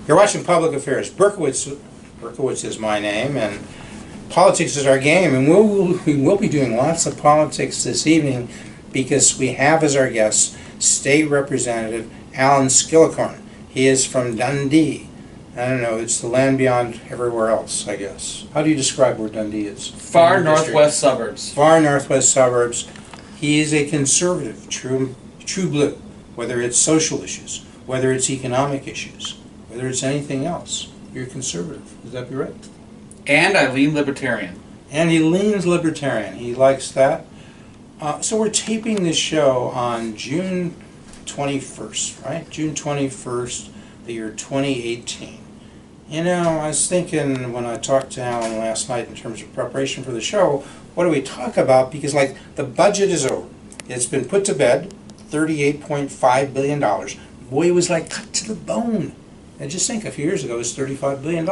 You're watching Public Affairs. Berkowitz is my name, and politics is our game, and we will be doing lots of politics this evening because we have as our guest State Representative Alan Skillicorn. He is from Dundee. I don't know, it's the land beyond everywhere else, I guess. How do you describe where Dundee is? Far northwest suburbs. Far northwest suburbs. He is a conservative, true blue, whether it's social issues, whether it's economic issues, whether it's anything else. You're conservative. Would that be right? And I lean libertarian. And he leans libertarian. He likes that. So we're taping this show on June 21st, right? June 21st, the year 2018. You know, I was thinking when I talked to Alan last night in terms of preparation for the show, what do we talk about? Because, like, the budget is over. It's been put to bed, $38.5 billion. Boy, it was like cut to the bone. And just think, a few years ago it was $35 billion,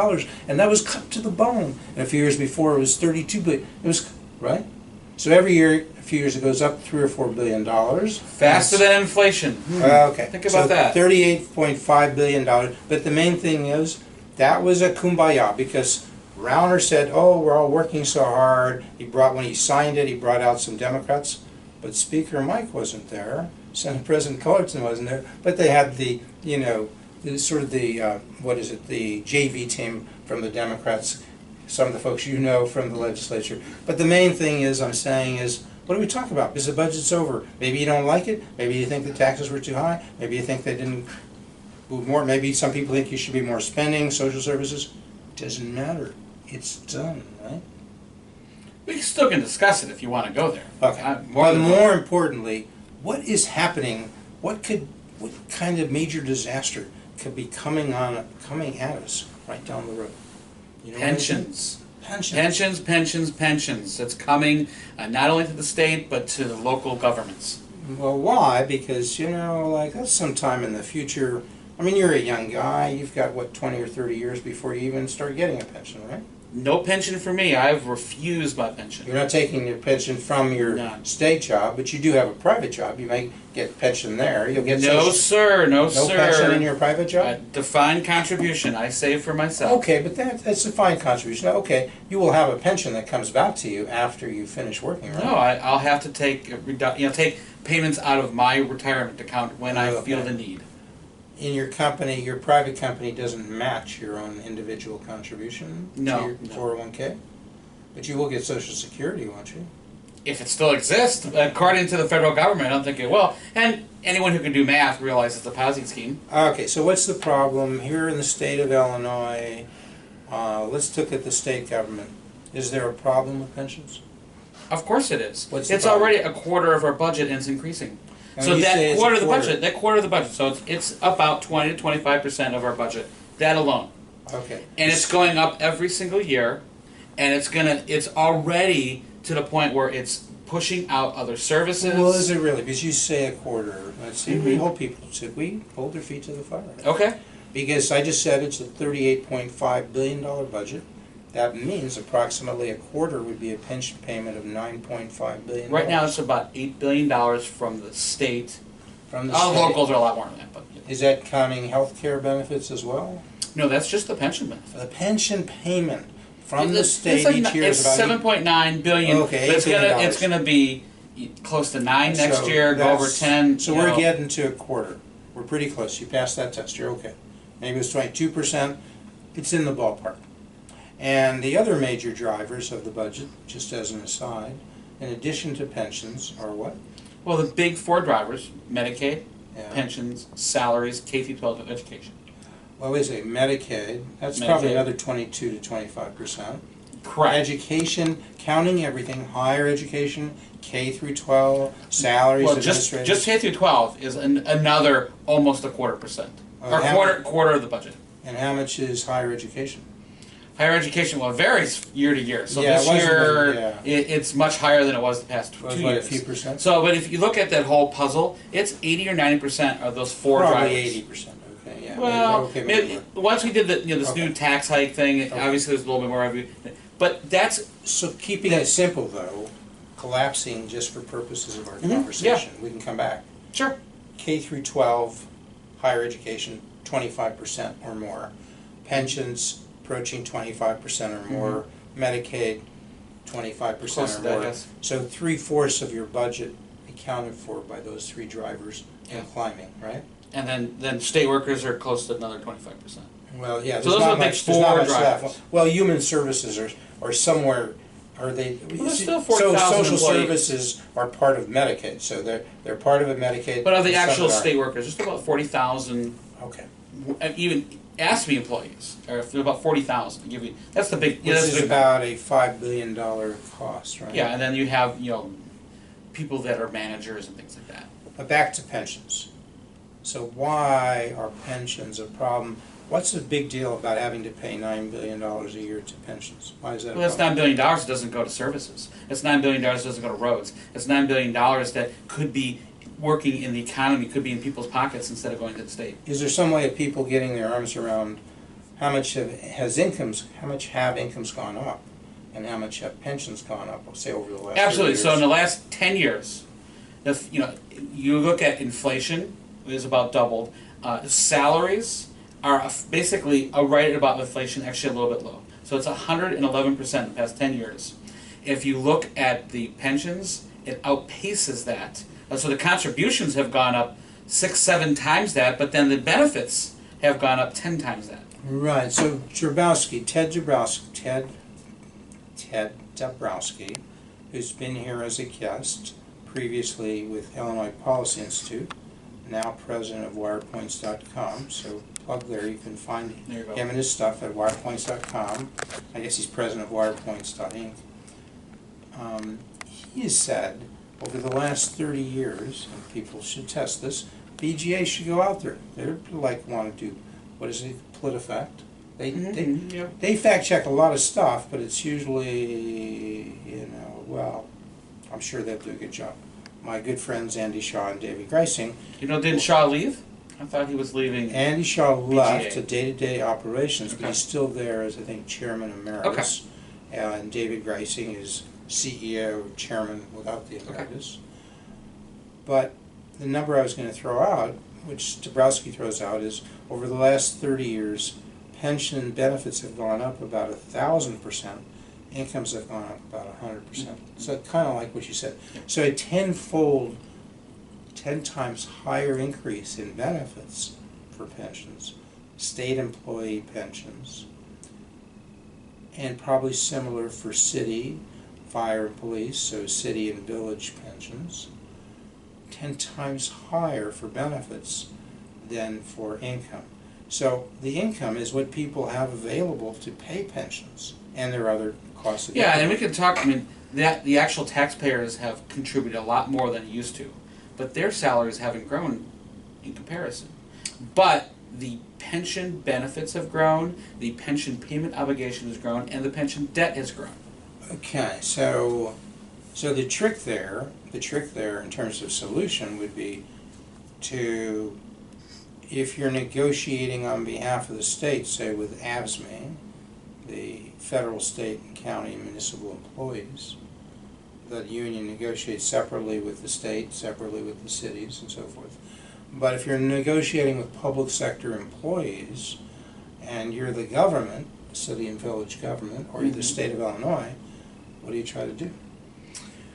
and that was cut to the bone. And a few years before it was $32 billion. It was, right? So every year, a few years, it goes up $3 or $4 billion. Faster than inflation. Okay. Think about that. $38.5 billion. But the main thing is, that was a kumbaya, because Rauner said, oh, we're all working so hard. When he signed it, he brought out some Democrats. But Speaker Mike wasn't there. Senate President Cullerton wasn't there. But they had the, you know, sort of the, the JV team from the Democrats, some of the folks you know from the legislature. But the main thing is, I'm saying is, what do we talk about? Because the budget's over. Maybe you don't like it. Maybe you think the taxes were too high. Maybe you think they didn't move more. Maybe some people think you should be more spending, social services. It doesn't matter. It's done, right? We still can discuss it if you want to go there. Okay. But more importantly, what is happening? What kind of major disaster could be coming at us right down the road? You know, pensions. Pensions. It's coming not only to the state, but to the local governments. Well, why? Because, you know, like, that's sometime in the future. I mean, you're a young guy. You've got, what, 20 or 30 years before you even start getting a pension, right? No pension for me. I've refused my pension. You're not taking your pension from your state job, but you do have a private job. You may get pension there. You'll get no, sir. No pension in your private job? Defined contribution. I save for myself. Okay, but that's a defined contribution. Okay, you will have a pension that comes back to you after you finish working, right? No, I'll have to take take payments out of my retirement account when I feel the need. In your company, your private company doesn't match your own individual contribution to your 401k? But you will get Social Security, won't you? If it still exists, according to the federal government, I don't think it will. And anyone who can do math realizes the housing scheme. Okay, so what's the problem here in the state of Illinois? Let's look at the state government. Is there a problem with pensions? Of course it is. It's already a quarter of our budget and it's increasing. So that quarter of the budget, so it's about 20 to 25% of our budget, that alone. Okay. And it's going up every single year, and it's already to the point where it's pushing out other services. Well, is it really? Because you say a quarter. Let's see, we hold their feet to the fire. Okay. Because I just said it's a $38.5 billion budget. That means approximately a quarter would be a pension payment of $9.5 billion. Right now it's about $8 billion from the state. From the state. Locals are a lot more than that. But, Is that counting health care benefits as well? No, that's just the pension benefit. The pension payment from the state each year is about $7.9 billion. Okay, but it's going to be close to 9 next year, go over 10. So we're getting to a quarter. We're pretty close. You passed that test. You're okay. Maybe it's 22%. It's in the ballpark. And the other major drivers of the budget, just as an aside, in addition to pensions, are what? Well, the big four drivers: Medicaid, pensions, salaries, K-12 education. Well, we say Medicaid. That's probably another 22 to 25%. Correct. Education, counting everything, higher education, K through 12, salaries, well, just K through 12 is another almost a %. Or quarter of the budget. And how much is higher education? Higher education, well, it varies year to year. So this year, it's much higher than it was the past 2 years. A few percent? So, but if you look at that whole puzzle, it's 80 or 90% of those four drivers. Probably 80%. Okay, yeah. Well, maybe once we did this new tax hike thing, obviously there's a little bit more revenue. But that's so keeping it simple though, collapsing just for purposes of our conversation. We can come back. Sure. K through 12, higher education, 25% or more. pensions approaching 25% or more, Medicaid 25% or more. Yes. So 3/4 of your budget accounted for by those three drivers Yeah. and climbing, right? And then state workers are close to another 25%. Well, yeah, So there's those not are the big much, there's not four much left. drivers. Well, human services are somewhere, are they? Well, there's still so 40,000 social employees. services are part of Medicaid, so they're part of a Medicaid. But of the and some actual aren't. state workers, just about 40,000, Okay. even ASME employees, or about 40,000. Give you that's the big. Which that's is the big about a $5 billion cost, right? Yeah, and then you have people that are managers and things like that. But back to pensions. So why are pensions a problem? What's the big deal about having to pay $9 billion a year to pensions? Why is that Well, that's $9 billion that doesn't go to services. It's $9 billion that doesn't go to roads. It's $9 billion that could be working in the economy, could be in people's pockets instead of going to the state. Is there some way of people getting their arms around how much have incomes gone up, and how much have pensions gone up? Say over the last Absolutely. 30 years? So in the last 10 years, if you look at inflation, it is about doubled. Salaries are basically right at about inflation, actually a little bit low. So it's 111% in the past 10 years. If you look at the pensions, it outpaces that. So the contributions have gone up 6-7 times that, but then the benefits have gone up 10 times that. Right. So Ted Dabrowski, who's been here as a guest, previously with Illinois Policy Institute, now president of wirepoints.com. So plug there. You can find him and his stuff at wirepoints.com. I guess he's president of wirepoints.inc. He has said over the last 30 years, and people should test this, BGA should go out there. They're want to do, what is it, PolitiFact? They fact check a lot of stuff, but it's usually, well, I'm sure they'll do a good job. My good friends Andy Shaw and David Greising. Didn't Shaw leave? I thought he was leaving. Andy Shaw left BGA. to day-to-day operations, but he's still there as, I think, chairman emeritus. Okay. And David Greising is CEO, chairman without the emeritus. But the number I was going to throw out, which Dabrowski throws out, is over the last 30 years, pension benefits have gone up about 1,000%. Incomes have gone up about 100%. So kind of like what you said. So a 10 times higher increase in benefits for pensions, state employee pensions, and probably similar for city, fire, and police, so city and village pensions. 10 times higher for benefits than for income. So the income is what people have available to pay pensions, and there are other costs. Yeah, and we can talk, the actual taxpayers have contributed a lot more than it used to, but their salaries haven't grown in comparison. But the pension benefits have grown, the pension payment obligation has grown, and the pension debt has grown. Okay, so the trick there in terms of solution would be to, if you're negotiating on behalf of the state, say with ASME, the federal, state, and county and municipal employees, the union negotiates separately with the state, separately with the cities, and so forth. But if you're negotiating with public sector employees, and you're the government, city and village government, or you're the state of Illinois, what do you try to do?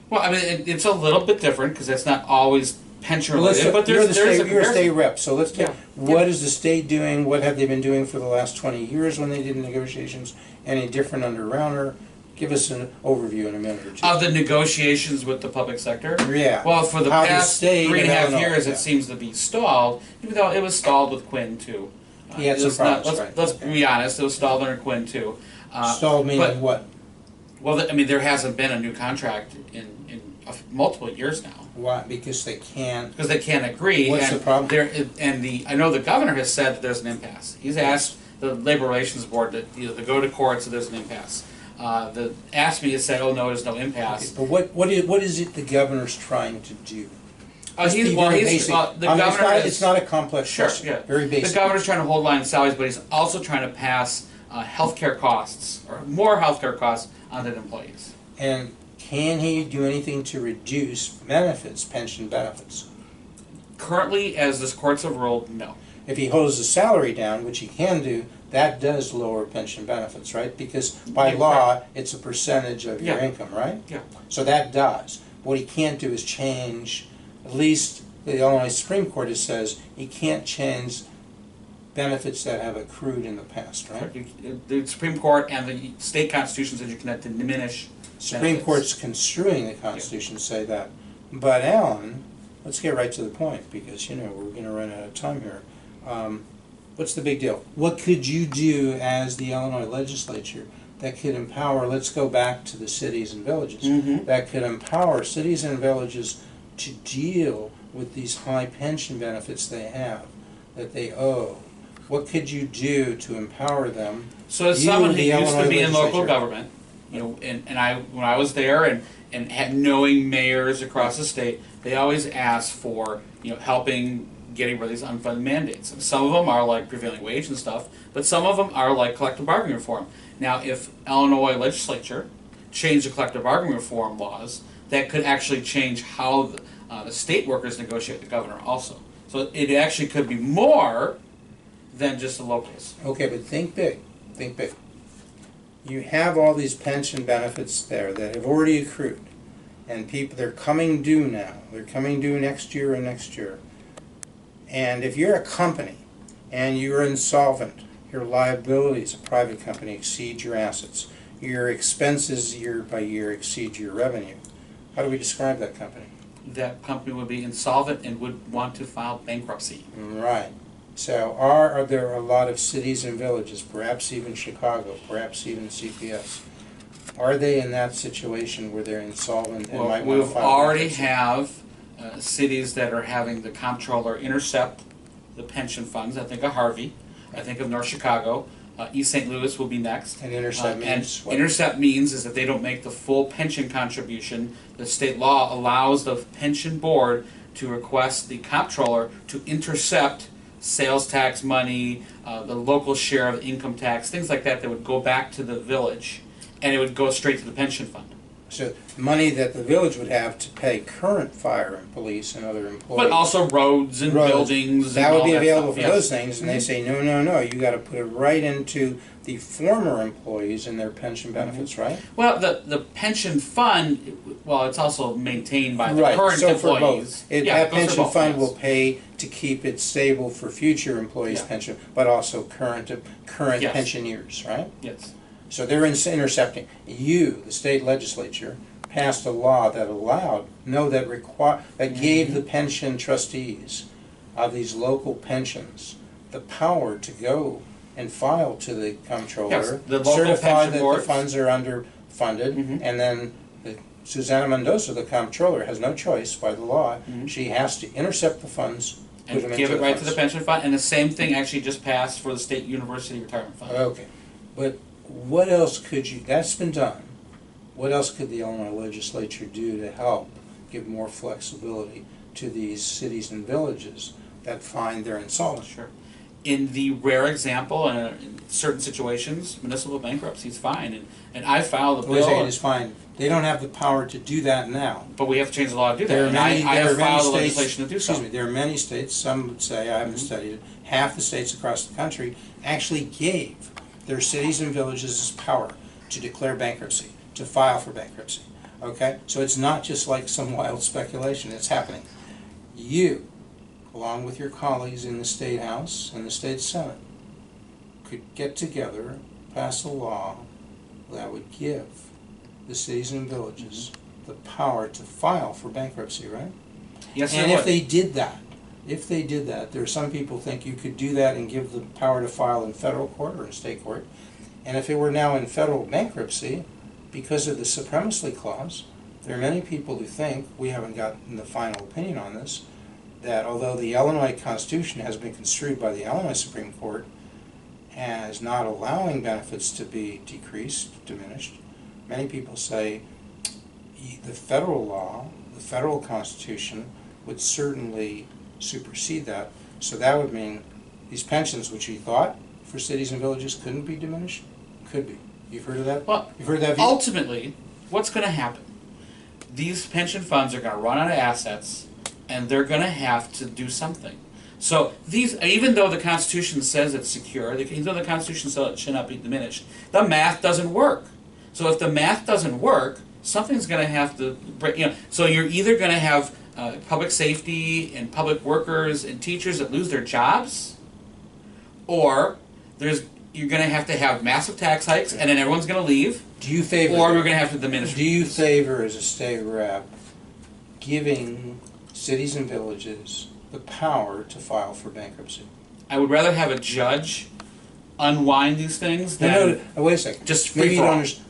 Well, it's a little bit different because it's not always pension related, but you're a state rep, so let's take, what is the state doing, what have they been doing for the last 20 years when they did negotiations, any different under Rauner? Give us an overview in a minute or two. Of the negotiations with the public sector? Yeah. Well, for the past 3.5 years, yeah. It seems to be stalled, even though it was stalled with Quinn, too. He had some problems, right. Let's be honest, it was stalled under Quinn, too. Stalled meaning what? Well, there hasn't been a new contract in multiple years now. Why? Because they can't. Because they can't agree. What's the problem? I know the governor has said that there's an impasse. He's asked the Labor Relations Board to go to court, so there's an impasse. The ASME has said, oh no, there's no impasse. Okay, but what is it the governor's trying to do? It's not a complex question. Yeah. Very basic. The governor's trying to hold line salaries, but he's also trying to pass healthcare costs, or more healthcare costs, onto the employees. And can he do anything to reduce benefits, pension benefits? Currently, as the courts have ruled, no. If he holds the salary down, which he can do, that does lower pension benefits, right? Because by Yeah, law, it's a percentage of your Yeah. income, right? Yeah. So that does. What he can't do is change, at least the Illinois Supreme Court has says, he can't change benefits that have accrued in the past, right? The Supreme Court and the state constitution says you cannot diminish Supreme benefits. Court's construing the Constitution say that. But Alan, let's get right to the point, because we're going to run out of time here. What's the big deal? What could you do as the Illinois legislature that could empower, let's go back to the cities and villages, that could empower cities and villages to deal with these high pension benefits they have, that they owe? What could you do to empower them? So as someone who used to be in local government, and when I was there and had knowing mayors across the state, they always asked for helping getting rid of these unfunded mandates. And some of them are like prevailing wage and stuff, but some of them are like collective bargaining reform. Now, if Illinois legislature changed the collective bargaining reform laws, that could actually change how the state workers negotiate with the governor also. So it actually could be more than just the locals. Okay, but think big. Think big. You have all these pension benefits there that have already accrued, and they're coming due now. They're coming due next year and next year. And if you're a company and you're insolvent, your liabilities, a private company, exceed your assets. Your expenses year by year exceed your revenue. How do we describe that company? That company would be insolvent and would want to file bankruptcy. Right. So are there a lot of cities and villages, perhaps even Chicago, perhaps even CPS, are they in that situation where they're insolvent and might want to We file already bankruptcy? have cities that are having the comptroller intercept the pension funds. I think of Harvey. I think of North Chicago. East St. Louis will be next. And intercept means what? Intercept means is that they don't make the full pension contribution. The state law allows the pension board to request the comptroller to intercept sales tax money, the local share of income tax, things like that would go back to the village, and it would go straight to the pension fund. So money that the village would have to pay current fire and police and other employees. But also roads and buildings. That and would all be that available stuff, for those things, and they say, no, no, no, you got to put it right into the former employees and their pension benefits, right? Well, the pension fund, well, it's also maintained by the Right, current so for employees. both. Yeah, That it goes for pension both, fund yes. will pay to keep it stable for future employees' Yeah. pension, but also current Yes. pension years, right? Yes. So they're intercepting. You, the state legislature, passed a law that allowed, that gave the pension trustees of these local pensions the power to go and file to the comptroller, Yes, the local certify pension that boards. the funds are underfunded, and then Susanna Mendoza, the comptroller, has no choice by the law. She has to intercept the funds, put them And into give it the right funds. to the pension fund, and the same thing actually just passed for the state university retirement fund. Okay, but what else could you, that's been done, what else could the Illinois legislature do to help give more flexibility to these cities and villages that find they're insolvent? Sure. In the rare example, in certain situations, municipal bankruptcy is fine, and I filed a What is bill, it is fine, they don't have the power to do that now. but we have to change the law to do that, There are and many, I there have are many filed the states, legislation to do so. excuse me, there are many states, some would say, I haven't studied it, half the states across the country actually gave their cities and villages this power to declare bankruptcy, to file for bankruptcy, okay? So it's not just like some wild speculation, it's happening. You, along with your colleagues in the State House and the State Senate, could get together, pass a law that would give the cities and villages the power to file for bankruptcy, right? Yes, And there if would. they did that, there are some people think you could do that and give the power to file in federal court or in state court. And if it were now in federal bankruptcy, because of the supremacy clause, there are many people who think, we haven't gotten the final opinion on this, that although the Illinois Constitution has been construed by the Illinois Supreme Court as not allowing benefits to be decreased, diminished, many people say the federal law, the federal Constitution, would certainly supersede that. So that would mean these pensions, which you thought for cities and villages couldn't be diminished, could be. You've heard of that? Well, You've heard that view? ultimately, what's going to happen? These pension funds are going to run out of assets, and they're going to have to do something. So these, even though the Constitution says it's secure, even though the Constitution says it should not be diminished, the math doesn't work. So if the math doesn't work, something's going to have to break. So you're either going to have public safety and public workers and teachers that lose their jobs, or you're going to have massive tax hikes, and then everyone's going to leave. Do you favor? Or we're going to have to diminish. Do you favor, as a state rep, giving cities and villages the power to file for bankruptcy? I would rather have a judge unwind these things than No, wait a second. just free Maybe you for don't all. understand.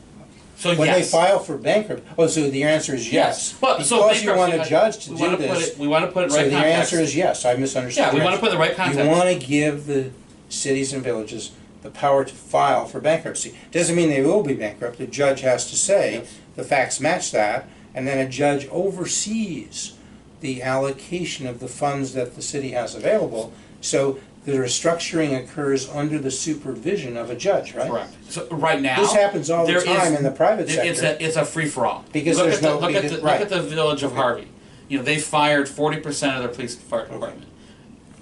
So When yes. they file for bankruptcy, so the answer is yes. But Because so you want a bankruptcy, judge to we do want to this. we want to put it So right the context. answer is yes. I misunderstood. Yeah, we the want to answer. put the right context. You want to give the cities and villages the power to file for bankruptcy. Doesn't mean they will be bankrupt. The judge has to say Yes. the facts match that, and then a judge oversees the allocation of the funds that the city has available. So the restructuring occurs under the supervision of a judge, right? Correct. So right now, This happens all the there time is- in the private sector. It's a free for all. Because look there's at the, no- look at because- the, right. look at the village of Harvey. They fired 40% of their police fire department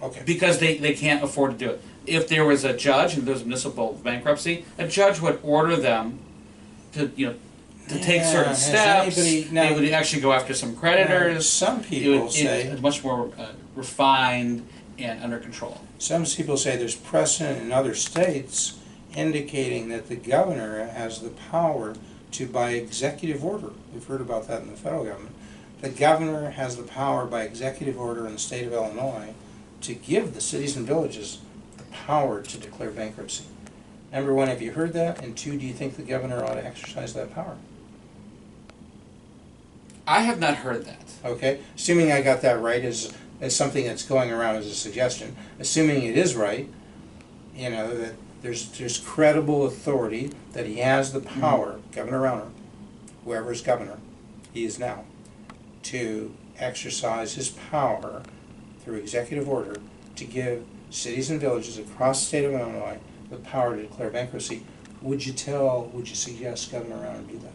Okay. because they can't afford to do it. If there was a judge and there was municipal bankruptcy, a judge would order them to take Yeah, certain has steps. anybody- now- They would actually go after some creditors. Some people say. It's much more refined and under control. Some people say there's precedent in other states indicating that the governor has the power to, by executive order, we've heard about that in the federal government, the governor has the power by executive order in the state of Illinois to give the cities and villages the power to declare bankruptcy. Number one, have you heard that? And two, do you think the governor ought to exercise that power? I have not heard that. Okay, assuming I got that right as something that's going around as a suggestion, assuming it is right, that there's credible authority that he has the power, Governor Rauner, whoever is governor, he is now, to exercise his power through executive order to give cities and villages across the state of Illinois the power to declare bankruptcy. Would you suggest Governor Rauner do that?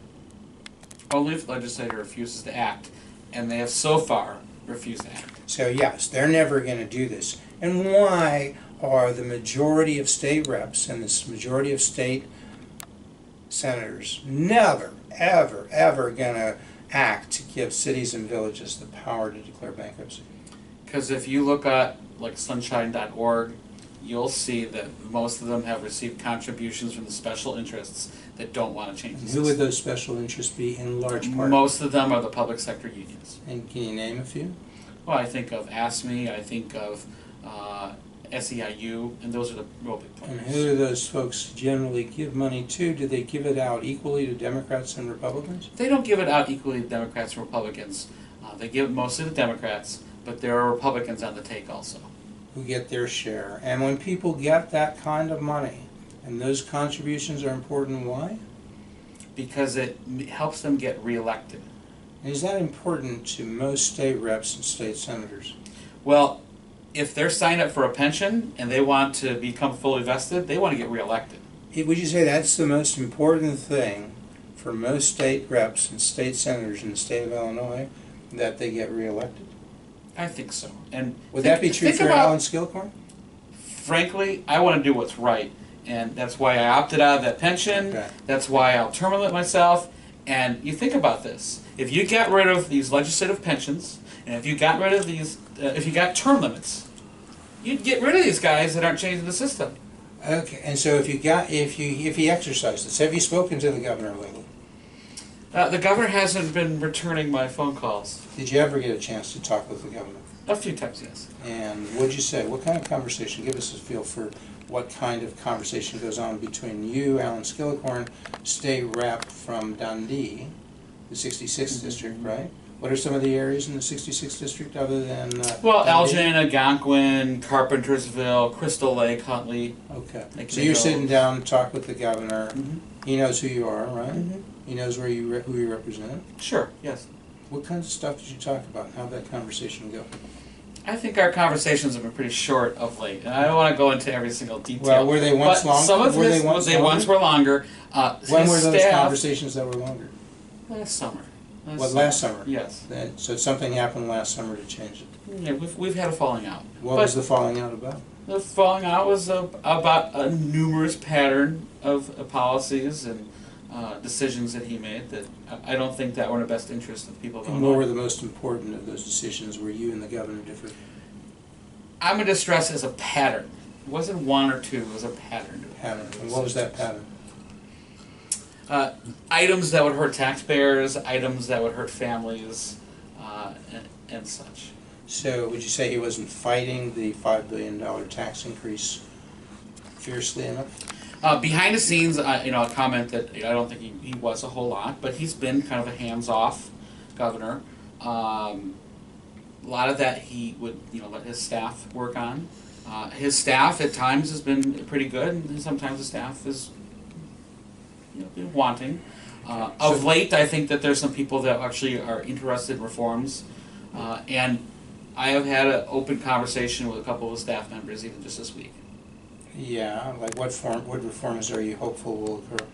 Only if the legislature refuses to act, and they have so far refused to act. So yes, they're never going to do this. And why are the majority of state reps and this majority of state senators never, ever, ever going to act to give cities and villages the power to declare bankruptcy? Because if you look at like sunshine.org, you'll see that most of them have received contributions from the special interests that don't want to change the And system. who would those special interests be in large part? Most of them are the public sector unions. And can you name a few? Well, I think of ASME, I think of SEIU, and those are the real big And players. who do those folks generally give money to? Do they give it out equally to Democrats and Republicans? They don't give it out equally to Democrats and Republicans. They give it mostly to Democrats, but there are Republicans on the take also. Who get their share. And when people get that kind of money, and those contributions are important, why? Because it helps them get reelected. And is that important to most state reps and state senators? Well, if they're signed up for a pension and they want to become fully vested, they want to get reelected. Would you say that's the most important thing for most state reps and state senators in the state of Illinois, that they get reelected? I think so. And Would that be true for Alan Skillicorn? Frankly, I want to do what's right. And that's why I opted out of that pension. Okay. That's why I'll term limit myself. And you think about this. If you got rid of these legislative pensions, and if you got rid of these, if you got term limits, you'd get rid of these guys that aren't changing the system. Okay, and so if he exercised this, have you spoken to the governor lately? The governor hasn't been returning my phone calls. Did you ever get a chance to talk with the governor? A few times, yes. And what'd you say? What kind of conversation? Give us a feel for what kind of conversation goes on between you, Alan Skillicorn, state rep from Dundee, the 66th district, right? What are some of the areas in the 66th district other than Well, Dundee? Elgin, Algonquin, Carpentersville, Crystal Lake, Huntley. Okay. They So can you're go- sitting down to talk with the governor. Mhm. He knows who you are, right? Mhm. He knows who you represent. Sure, yes. What kinds of stuff did you talk about? How'd that conversation go? I think our conversations have been pretty short of late, and I don't want to go into every single detail. Well, were they once but long? Some of Were his, they once they once longer? were longer. When His were those staff- conversations that were longer? Last summer. What, last summer? Yes. So something happened last summer to change it. Yeah, we've had a falling out. What was the falling out about? The falling out was about a numerous pattern of policies and decisions that he made that I don't think that were in the best interest of people of And Illinois. what were the most important of those decisions where you and the governor differed? I'm going to stress as a pattern. It wasn't one or two, it was a pattern. Pattern. And what was that pattern? Items that would hurt taxpayers, items that would hurt families, and such. So would you say he wasn't fighting the $5 billion tax increase fiercely enough? Behind the scenes, a comment that I don't think he was a whole lot, but he's been kind of a hands-off governor. A lot of that he would let his staff work on. His staff at times has been pretty good, and sometimes the staff is been wanting. Of late, I think that there's some people that actually are interested in reforms, and I have had an open conversation with a couple of staff members even just this week. Yeah, like what reforms are you hopeful will occur?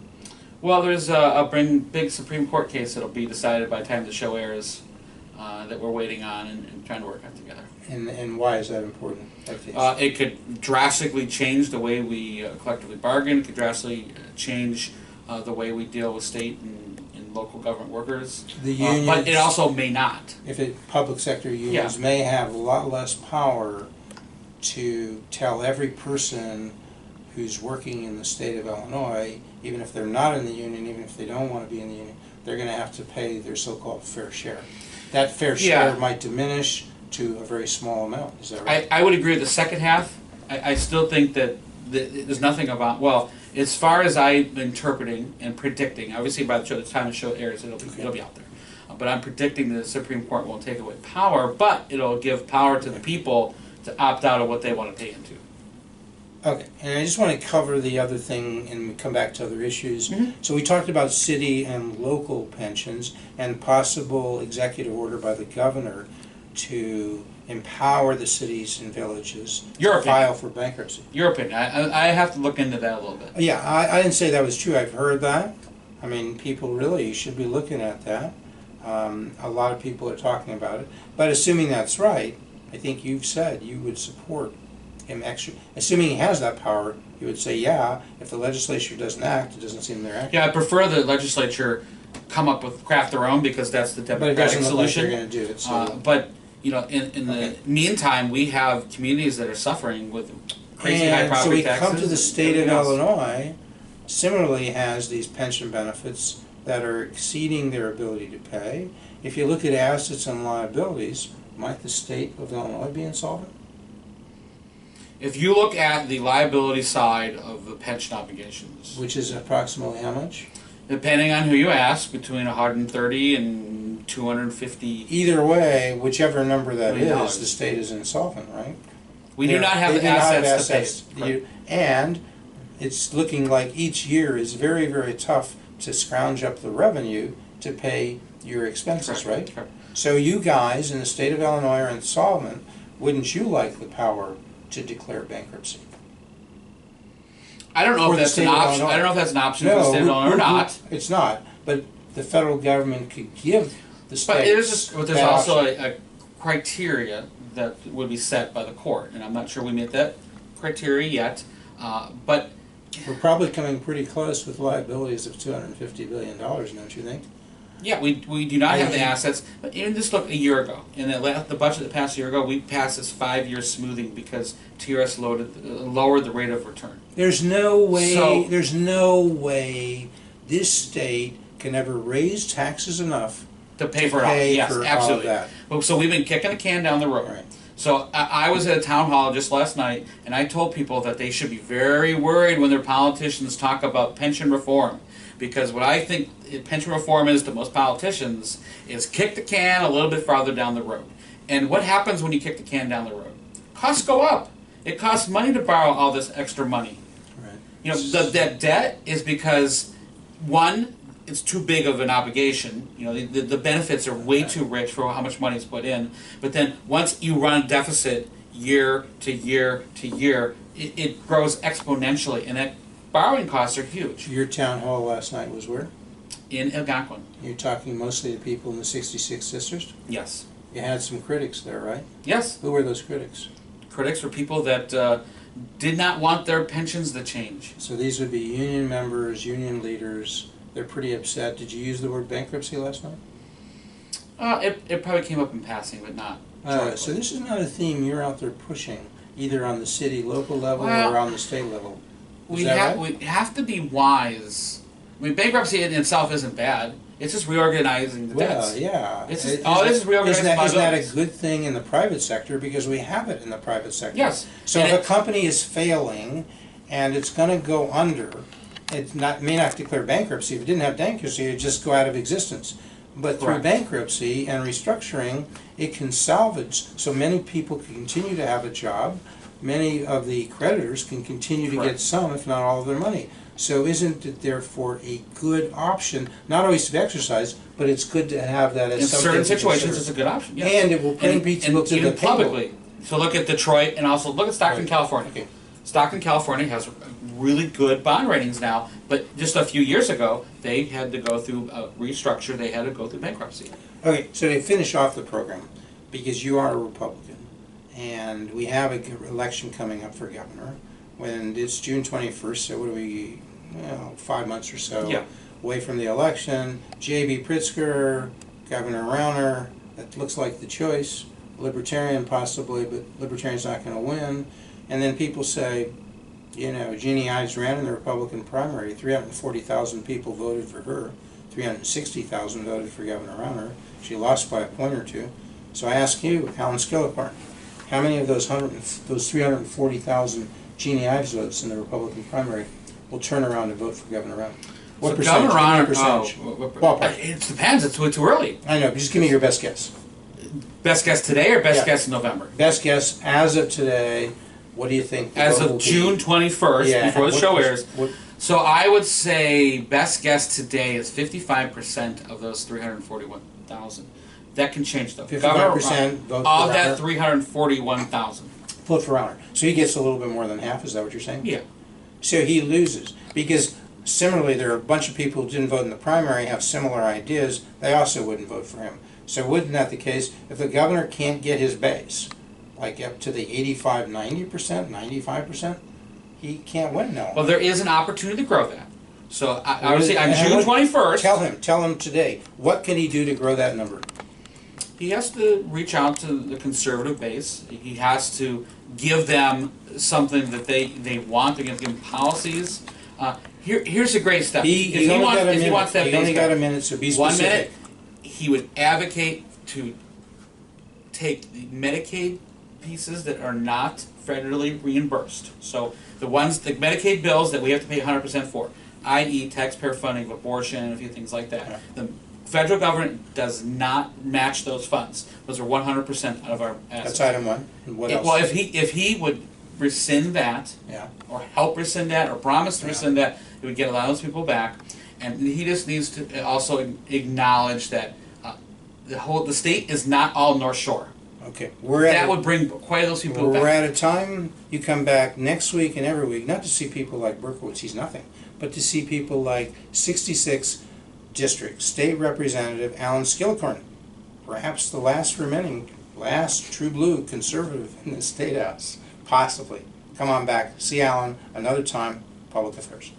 Well, there's a big Supreme Court case that'll be decided by the time the show airs that we're waiting on and trying to work on together. And why is that important? It could drastically change the way we collectively bargain. It could drastically change the way we deal with state and local government workers. The unions, but it also may not. Public sector unions may have a lot less power to tell every person who's working in the state of Illinois, even if they're not in the union, even if they don't want to be in the union, they're going to have to pay their so-called fair share. That fair share might diminish to a very small amount. Is that right? I would agree with the second half. I still think that there's nothing about, well, as far as I'm interpreting and predicting, obviously by the time the show airs, it'll be out there. But I'm predicting the Supreme Court won't take away power, but it'll give power to the people to opt out of what they want to pay into. Okay, and I just want to cover the other thing and come back to other issues. Mm-hmm. So we talked about city and local pensions and possible executive order by the governor to empower the cities and villages to file for bankruptcy. Your opinion. I have to look into that a little bit. Yeah, I didn't say that was true. I've heard that. I mean, people really should be looking at that. A lot of people are talking about it. But assuming that's right, I think you've said you would support him extra. Assuming he has that power, you would say, yeah, if the legislature doesn't act, it doesn't seem they're acting. Yeah, I prefer the legislature craft their own because that's the democratic but it doesn't solution. Look like they're going to do it. So. But in the meantime, we have communities that are suffering with crazy high property taxes. So we come to the state of Illinois, similarly has these pension benefits that are exceeding their ability to pay. If you look at assets and liabilities, might the state of Illinois be insolvent? If you look at the liability side of the pension obligations, which is approximately how much? Depending on who you ask, between 130 and 250. Either way, whichever number that is, the state is insolvent, right? We do not have the assets to pay. And it's looking like each year is very, very tough to scrounge up the revenue to pay your expenses, right? Correct. So you guys in the state of Illinois are insolvent. Wouldn't you like the power to declare bankruptcy? I don't know if that's an option. I don't know if that's an option for the state of Illinois or not. It's not. But the federal government could give the state. But there's also a criteria that would be set by the court, and I'm not sure we met that criteria yet. But we're probably coming pretty close with liabilities of $250 billion, don't you think? Yeah, we do not have the assets. But even just look a year ago, in the budget that passed a year ago, we passed this 5-year smoothing because TRS lowered the rate of return. There's no way. There's no way this state can ever raise taxes enough to pay for it all. Yes, absolutely. All of that. So we've been kicking the can down the road. Right. So I was at a town hall just last night, and I told people that they should be very worried when their politicians talk about pension reform. Because what I think pension reform is to most politicians is kick the can a little bit farther down the road. And what happens when you kick the can down the road? Costs go up. It costs money to borrow all this extra money. Right. That debt is because, one, it's too big of an obligation. The benefits are way too rich for how much money is put in. But then once you run a deficit year to year to year, it grows exponentially, and that borrowing costs are huge. Your town hall last night was where? in Algonquin. You're talking mostly to people in the 66th district? Yes. You had some critics there, right? Yes. Who were those critics? Critics were people that did not want their pensions to change. So these would be union members, union leaders. They're pretty upset. Did you use the word bankruptcy last night? It probably came up in passing, but not. So this is not a theme you're out there pushing, either on the city, local level, Well, or on the state level. Is We that have right? we have to be wise. I mean, bankruptcy in itself isn't bad. It's just reorganizing the debts. Well, yeah. It's just, all it is reorganizing Isn't that a liabilities. good thing in the private sector? Because we have it in the private sector. Yes. So And if a company is failing and it's going to go under, it may not declare bankruptcy. If it didn't have bankruptcy, it would just go out of existence. But through Correct. bankruptcy and restructuring, it can salvage. So many people can continue to have a job. Many of the creditors can continue to get Correct. some, if not all, of their money. So isn't it therefore a good option, not always to exercise, but it's good to have that as In something certain to situations, consider. it's a good option. Yes. And it will bring people to even the table. publicly. So look at Detroit, and also look at Stockton, Right. California. Okay. Stockton, California has really good bond ratings now, but just a few years ago, they had to go through a restructure. They had to go through bankruptcy. Okay, so to finish off the program, because you are a Republican, and we have an election coming up for governor, when it's June 21st, so what are we, 5 months or so Yeah. away from the election. J.B. Pritzker, Governor Rauner, that looks like the choice. Libertarian possibly, but Libertarian's not going to win. And then people say, Jeannie Ives ran in the Republican primary. 340,000 people voted for her. 360,000 voted for Governor Rauner. She lost by a point or two. So I ask you, Alan Skillicorn, how many of those 340,000 Jeannie Ives votes in the Republican primary will turn around and vote for Governor Rauner? What So percentage? Governor Rauner, Percentage? Ballpark. it depends. It's too early. I know, but just give me your best guess. Best guess today or best Yeah. guess in November? Best guess as of today. What do you think? the As vote will of be? June 21st, Yeah, before the what show per- airs. what- So I would say best guess today is 55% of those 341,000. That can change though. 55% vote for of Rauner. that 341,000. Vote for Rauner. So he gets a little bit more than half. Is that what you're saying? Yeah. So he loses because similarly, there are a bunch of people who didn't vote in the primary have similar ideas. They also wouldn't vote for him. So wouldn't that the case if the governor can't get his base, like up to the 85, 90%, 95%, he can't win now. Well, there is an opportunity to grow that. So I would say on And June what- 21st, Tell him today. What can he do to grow that number? he has to reach out to the conservative base. He has to give them something that they want. They're going to give them policies. Here's a great step. He If he only wants, got a if he minute. wants that He base only back, got a minute, so be 1 specific. minute, he would advocate to take the Medicaid pieces that are not federally reimbursed. So the Medicaid bills that we have to pay 100% for, i.e. taxpayer funding of abortion and a few things like that. Yeah. The federal government does not match those funds. Those are 100% out of our assets. That's item one. And what else? Well, if he would rescind that, Yeah. or help rescind that, or promise to Yeah. rescind that, it would get a lot of those people back. And he just needs to also acknowledge that the state is not all North Shore. Okay. That would bring quite a those people We're back. at a time, you come back next week and every week, not to see people like Berkowitz, he's nothing, but to see people like 66 District State Representative Alan Skillicorn, perhaps the last true blue conservative in the State House, possibly. Come on back, see Alan another time, Public Affairs.